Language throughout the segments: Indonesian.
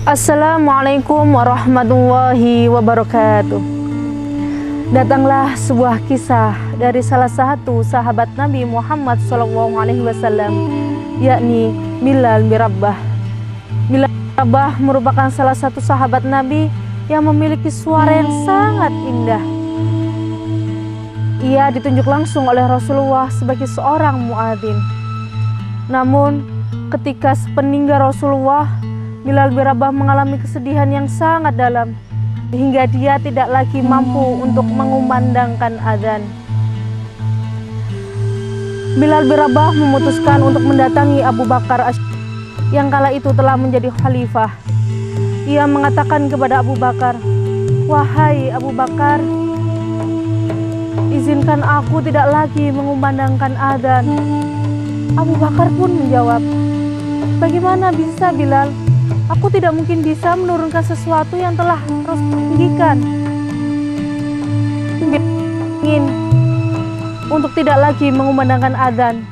Assalamualaikum warahmatullahi wabarakatuh. Datanglah sebuah kisah dari salah satu sahabat Nabi Muhammad SAW, yakni Bilal bin Rabah. Bilal bin Rabah merupakan salah satu sahabat Nabi yang memiliki suara yang sangat indah. Ia ditunjuk langsung oleh Rasulullah sebagai seorang muadzin. Namun ketika sepeninggal Rasulullah, Bilal bin Rabah mengalami kesedihan yang sangat dalam hingga dia tidak lagi mampu untuk mengumandangkan azan. Bilal bin Rabah memutuskan untuk mendatangi Abu Bakar yang kala itu telah menjadi khalifah. Ia mengatakan kepada Abu Bakar, "Wahai Abu Bakar, izinkan aku tidak lagi mengumandangkan azan." Abu Bakar pun menjawab, "Bagaimana bisa, Bilal? Aku tidak mungkin bisa menurunkan sesuatu yang telah Rasul tinggikan." Ingin untuk tidak lagi mengumandangkan azan.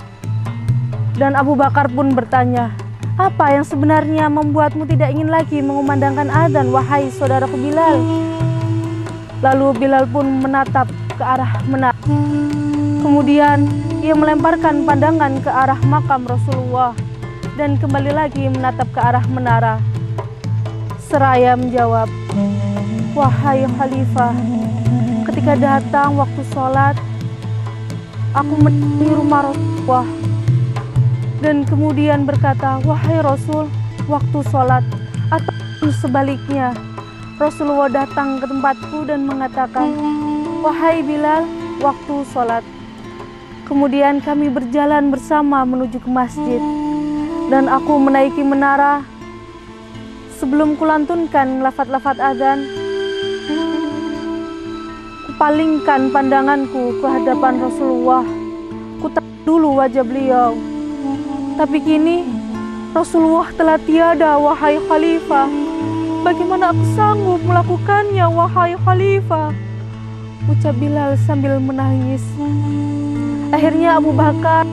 Dan Abu Bakar pun bertanya, "Apa yang sebenarnya membuatmu tidak ingin lagi mengumandangkan azan, wahai saudaraku Bilal?" Lalu Bilal pun menatap ke arah menara. Kemudian ia melemparkan pandangan ke arah makam Rasulullah dan kembali lagi menatap ke arah menara, seraya menjawab, "Wahai Khalifah, ketika datang waktu sholat, aku mendatangi rumah Rasulullah dan kemudian berkata, 'Wahai Rasul, waktu sholat,' atau sebaliknya, Rasulullah datang ke tempatku dan mengatakan, 'Wahai Bilal, waktu sholat.' Kemudian kami berjalan bersama menuju ke masjid. Dan aku menaiki menara. Sebelum kulantunkan lafaz-lafaz azan, kupalingkan pandanganku ke hadapan Rasulullah. Kutapuk dulu wajah beliau. Tapi kini Rasulullah telah tiada, wahai Khalifah. Bagaimana aku sanggup melakukannya, wahai Khalifah?" ucap Bilal sambil menangis. Akhirnya Abu Bakar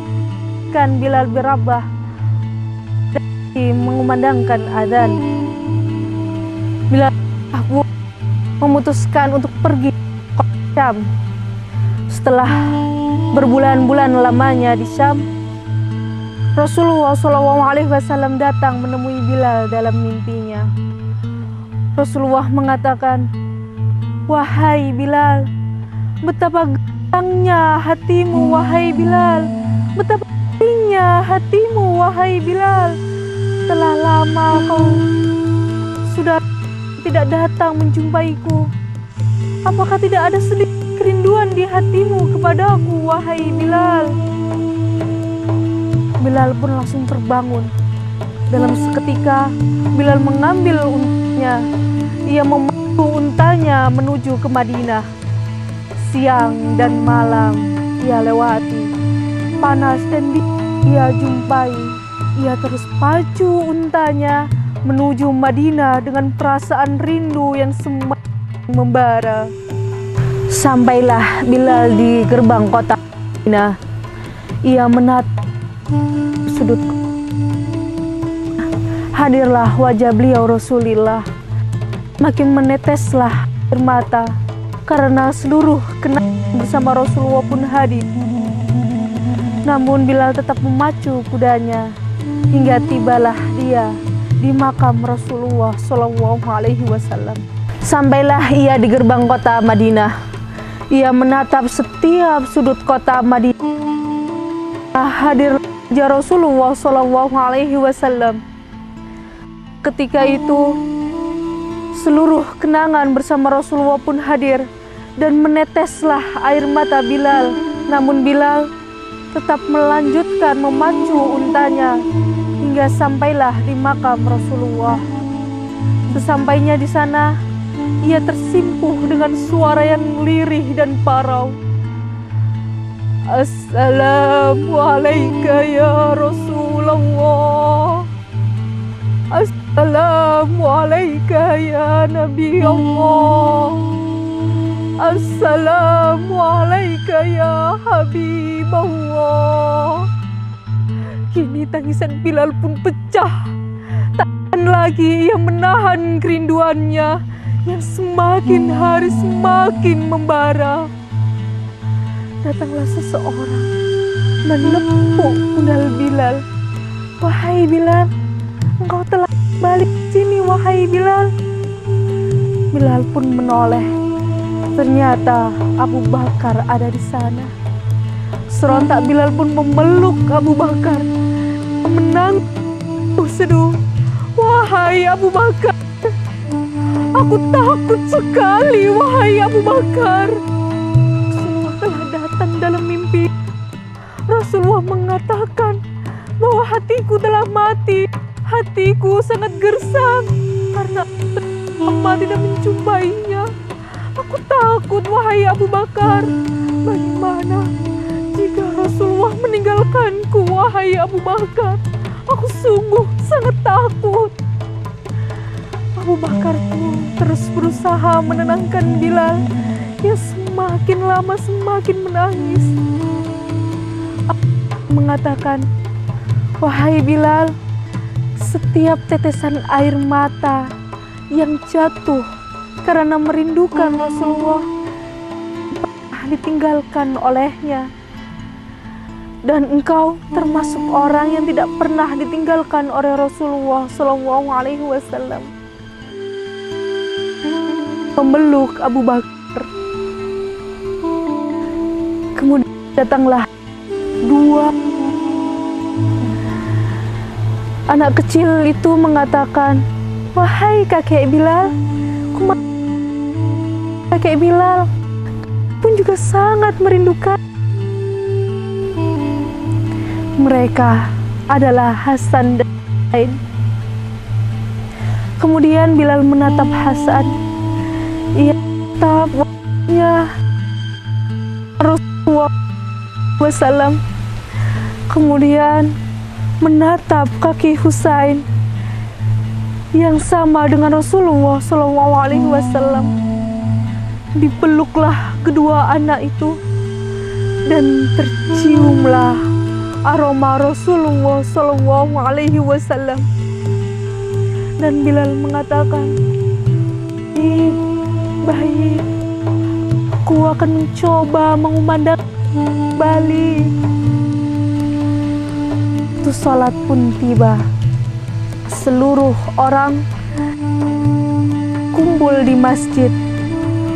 kan Bilal bin Rabah mengumandangkan azan. Bilal memutuskan untuk pergi ke Syam. Setelah berbulan-bulan lamanya di Syam, Rasulullah SAW datang menemui Bilal dalam mimpinya. Rasulullah mengatakan, "Wahai Bilal, betapa gantengnya hatimu, wahai Bilal. Betapa gantengnya hatimu, wahai Bilal. Telah lama kau sudah tidak datang menjumpaiku. Apakah tidak ada sedikit kerinduan di hatimu kepadaku, wahai Bilal?" Bilal pun langsung terbangun. Dalam seketika, Bilal mengambil untanya. Ia memandu untanya menuju ke Madinah. Siang dan malam ia lewati, panas dan ia jumpai. Ia terus pacu untanya menuju Madinah dengan perasaan rindu yang semakin membara. Sampailah Bilal di gerbang kota Madinah. Ia menatap sudut. Hadirlah wajah beliau Rasulullah. Makin meneteslah air mata karena seluruh kenangan bersama Rasulullah pun hadir. Namun Bilal tetap memacu kudanya hingga tibalah dia di makam Rasulullah SAW. Sampailah ia di gerbang kota Madinah. Ia menatap setiap sudut kota Madinah. Hadir Rasulullah SAW. Ketika itu seluruh kenangan bersama Rasulullah pun hadir dan meneteslah air mata Bilal. Namun Bilal tetap melanjutkan memacu untanya hingga sampailah di makam Rasulullah. Sesampainya di sana, ia tersimpuh dengan suara yang lirih dan parau. "Assalamualaikum ya Rasulullah. Assalamualaikum ya Nabi Allah. Assalamualaikum ya Habibullah." Kini tangisan Bilal pun pecah. Tak tahan lagi, ia menahan kerinduannya yang semakin hari semakin membara. Datanglah seseorang menepuk pundak Bilal. Wahai Bilal, engkau telah balik sini, wahai Bilal. Bilal pun menoleh. Ternyata Abu Bakar ada di sana. Serontak Bilal pun memeluk Abu Bakar, menangis seduh. Wahai Abu Bakar, aku takut sekali, wahai Abu Bakar. Rasulullah telah datang dalam mimpi. Rasulullah mengatakan bahwa hatiku telah mati. Hatiku sangat gersang karena lama tidak menjumpainya. Aku takut, wahai Abu Bakar. Bagaimana jika Rasulullah meninggalkanku, wahai Abu Bakar? Aku sungguh sangat takut. Abu Bakar pun terus berusaha menenangkan Bilal yang semakin lama semakin menangis. Mengatakan, wahai Bilal, setiap tetesan air mata yang jatuh karena merindukan Rasulullah pernah ditinggalkan olehnya, dan engkau termasuk orang yang tidak pernah ditinggalkan oleh Rasulullah Shallallahu Alaihi Wasallam. Memeluk Abu Bakar. Kemudian datanglah dua anak kecil itu mengatakan, wahai kakek Bilal, kakek Bilal pun juga sangat merindukan. Mereka adalah Hasan dan Husain. Kemudian Bilal menatap Hasan. Ia menatap wajahnya Rasulullah SAW. Kemudian menatap kaki Husain yang sama dengan Rasulullah SAW. Dipeluklah kedua anak itu dan terciumlah aroma Rasulullah SAW. Dan Bilal mengatakan, baik, aku akan mencoba mengumandang kembali. Waktu sholat pun tiba. Seluruh orang kumpul di masjid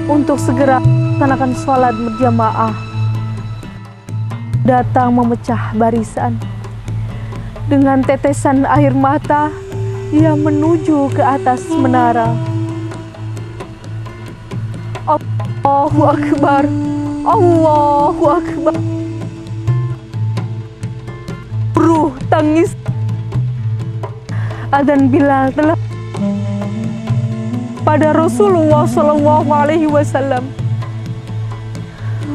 untuk segera melaksanakan sholat berjamaah. Datang memecah barisan. Dengan tetesan air mata, ia menuju ke atas menara. Allahu Akbar, Allahu Akbar. Ruh tangis. Adzan Bilal telah pada Rasulullah Shallallahu Alaihi Wasallam.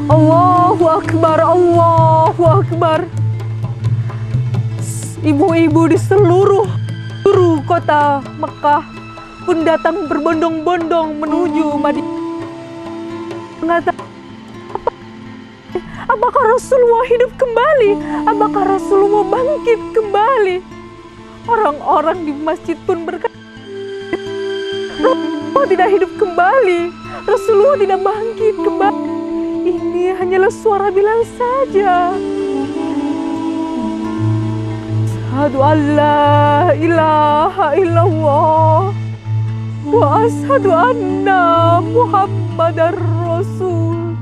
Allahu Akbar, Allahu Akbar. Ibu-ibu di seluruh kota Mekah pun datang berbondong-bondong menuju Madinah. Mengatakan, apakah Rasulullah hidup kembali? Apakah Rasulullah bangkit kembali? Orang-orang di masjid pun berkata, Rasulullah tidak hidup kembali. Rasulullah tidak bangkit kembali. Ini hanyalah suara Bilal saja. Asyhadu an la ilaha illallah wa asyhadu anna Muhammadar Rasul.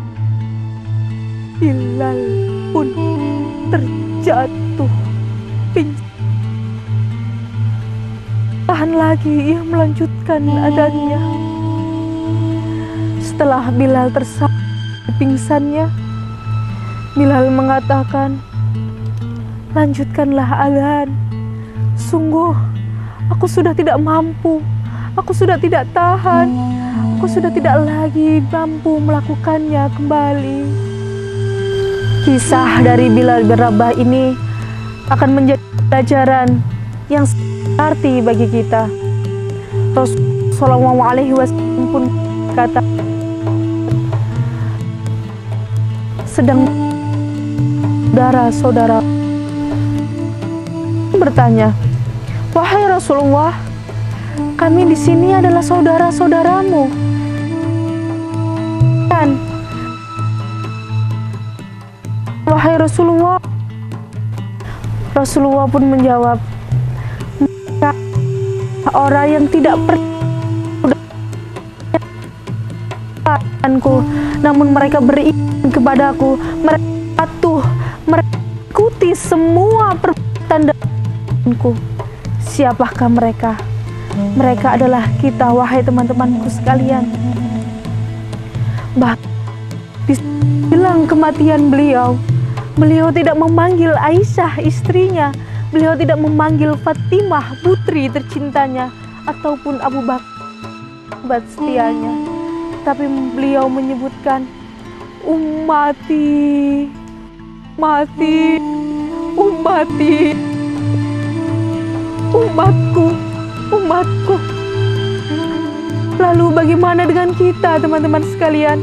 Bilal pun terjatuh pingsan. Tahan lagi, ia melanjutkan adzannya. Setelah Bilal tersangkut pingsannya, Bilal mengatakan, lanjutkanlah adzan. Sungguh, aku sudah tidak mampu. Aku sudah tidak tahan. Aku sudah tidak lagi mampu melakukannya kembali. Kisah dari Bilal bin Rabah ini akan menjadi pelajaran yang berarti bagi kita. Rasulullah Shallallahu Alaihi Wasallam pun kata, sedang saudara-saudara bertanya, wahai Rasulullah, kami di sini adalah saudara-saudaramu. Dan wahai Rasulullah, Rasulullah pun menjawab, orang yang tidak percayaanku, namun mereka beriman kepadaku, mereka patuh, mereka ikuti semua perbuatan danku. Siapakah mereka? Mereka adalah kita, wahai teman-temanku sekalian. Bahkan bilang kematian beliau tidak memanggil Aisyah istrinya, beliau tidak memanggil Fatimah putri tercintanya, ataupun Abu Bakar sahabat setianya, tapi beliau menyebutkan ummati, mati, ummati, umatku, umatku. Lalu bagaimana dengan kita, teman-teman sekalian?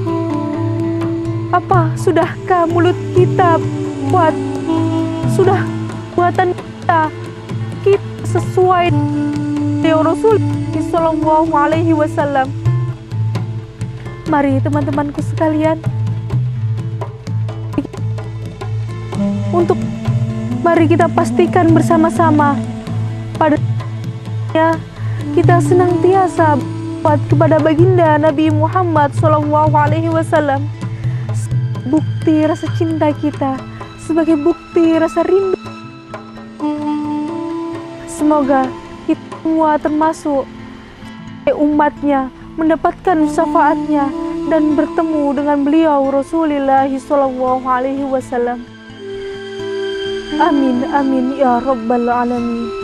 Apa sudahkah mulut kita buat, sudah buatan kita sesuai dengan Rasulullah Shallallahu Alaihi Wasallam? Mari teman-temanku sekalian, mari kita pastikan bersama-sama pada kita senantiasa buat kepada baginda Nabi Muhammad Shallallahu Alaihi Wasallam, bukti rasa cinta kita, sebagai bukti rasa rindu. Semoga kita semua termasuk umatnya mendapatkan syafaatnya dan bertemu dengan beliau Rasulullah Shallallahu Alaihi Wasallam. Amin amin ya rabbal alamin.